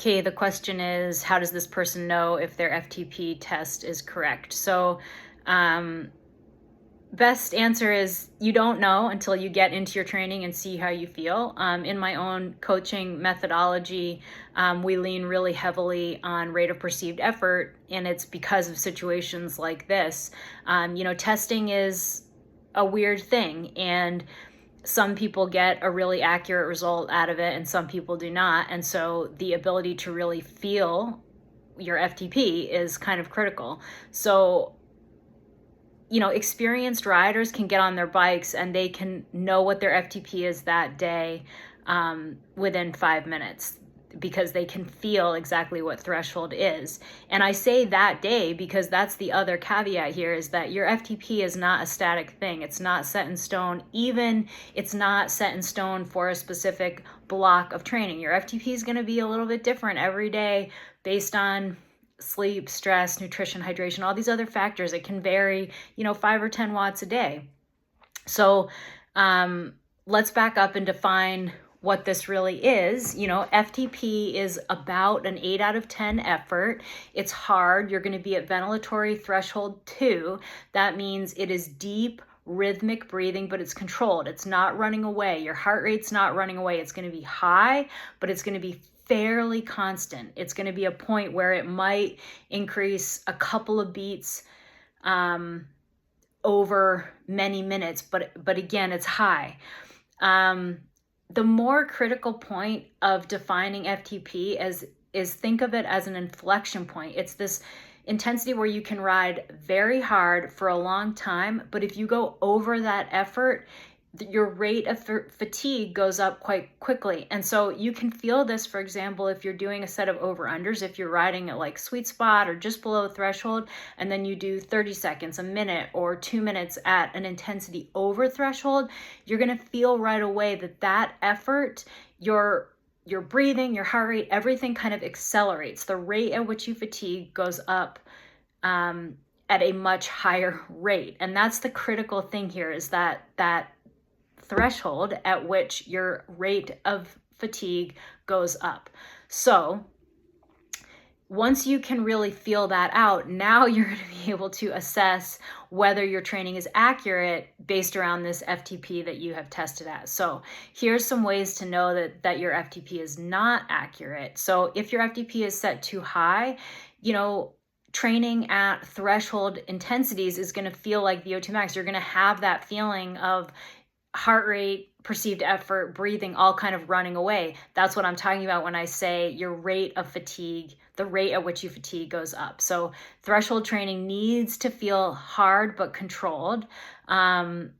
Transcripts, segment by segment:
okay, the question is, how does this person know if their FTP test is correct? So, best answer is you don't know until you get into your training and see how you feel. In my own coaching methodology, we lean really heavily on rate of perceived effort, and it's because of situations like this. Testing is a weird thing, and some people get a really accurate result out of it and some people do not. And so the ability to really feel your FTP is kind of critical. So, experienced riders can get on their bikes and they can know what their FTP is that day within 5 minutes, because they can feel exactly what threshold is. And I say that day because that's the other caveat here, is that your FTP is not a static thing. It's not set in stone. Even it's not set in stone for a specific block of training. Your FTP is going to be a little bit different every day based on sleep, stress, nutrition, hydration, all these other factors. It can vary, 5 or 10 watts a day. So let's back up and define what this really is. FTP is about an 8 out of 10 effort. It's hard. You're going to be at ventilatory threshold 2. That means it is deep, rhythmic breathing, but it's controlled. It's not running away. Your heart rate's not running away. It's going to be high, but it's going to be fairly constant. It's going to be a point where it might increase a couple of beats over many minutes, but again, it's high. The more critical point of defining FTP is think of it as an inflection point. It's this intensity where you can ride very hard for a long time, but if you go over that effort, your rate of fatigue goes up quite quickly. And so you can feel this, for example, if you're doing a set of over-unders, if you're riding at like sweet spot or just below threshold, and then you do 30 seconds, a minute, or 2 minutes at an intensity over threshold, you're going to feel right away that effort, your breathing, your heart rate, everything kind of accelerates. The rate at which you fatigue goes up at a much higher rate. And that's the critical thing here, is that threshold at which your rate of fatigue goes up. So once you can really feel that out, now you're going to be able to assess whether your training is accurate based around this FTP that you have tested at. So here's some ways to know that your FTP is not accurate. So if your FTP is set too high, training at threshold intensities is going to feel like VO2 max. You're going to have that feeling of heart rate, perceived effort, breathing, all kind of running away. That's what I'm talking about when I say your rate of fatigue, the rate at which you fatigue goes up. So threshold training needs to feel hard but controlled. So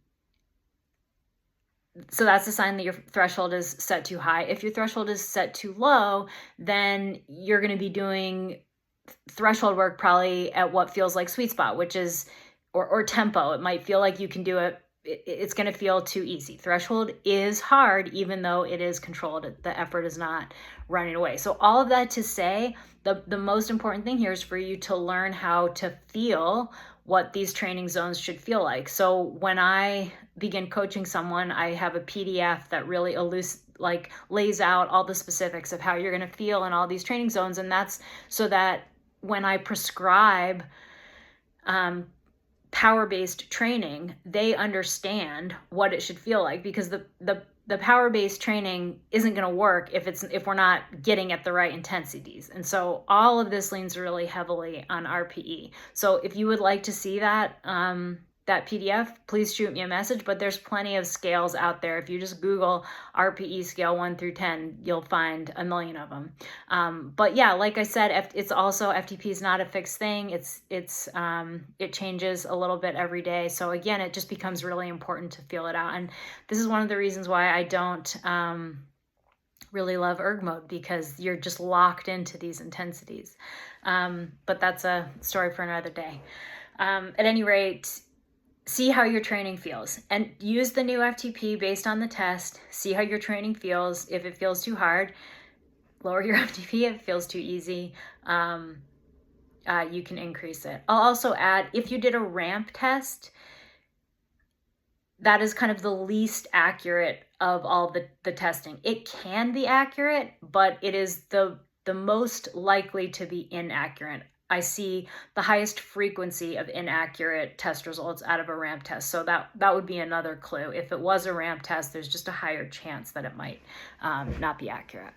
that's a sign that your threshold is set too high. If your threshold is set too low, then you're going to be doing threshold work probably at what feels like sweet spot, which is, or tempo. It might feel like you can do it. It's going to feel too easy. Threshold is hard, even though it is controlled. The effort is not running away. So all of that to say, the most important thing here is for you to learn how to feel what these training zones should feel like. So when I begin coaching someone, I have a PDF that really lays out all the specifics of how you're going to feel in all these training zones. And that's so that when I prescribe power-based training, they understand what it should feel like, because the power-based training isn't going to work if we're not getting at the right intensities. And so all of this leans really heavily on RPE. So if you would like to see that PDF, please shoot me a message, but there's plenty of scales out there. If you just Google RPE scale 1 through 10, you'll find a million of them. But yeah, like I said, it's also, FTP is not a fixed thing. It changes a little bit every day. So again, it just becomes really important to feel it out. And this is one of the reasons why I don't really love erg mode, because you're just locked into these intensities. But that's a story for another day. At any rate, see how your training feels and use the new FTP based on the test. See how your training feels. If it feels too hard, lower your FTP. If it feels too easy, you can increase it. I'll also add, if you did a ramp test, that is kind of the least accurate of all the testing. It can be accurate, but it is the the most likely to be inaccurate. I see the highest frequency of inaccurate test results out of a ramp test. So that would be another clue. If it was a ramp test, there's just a higher chance that it might not be accurate.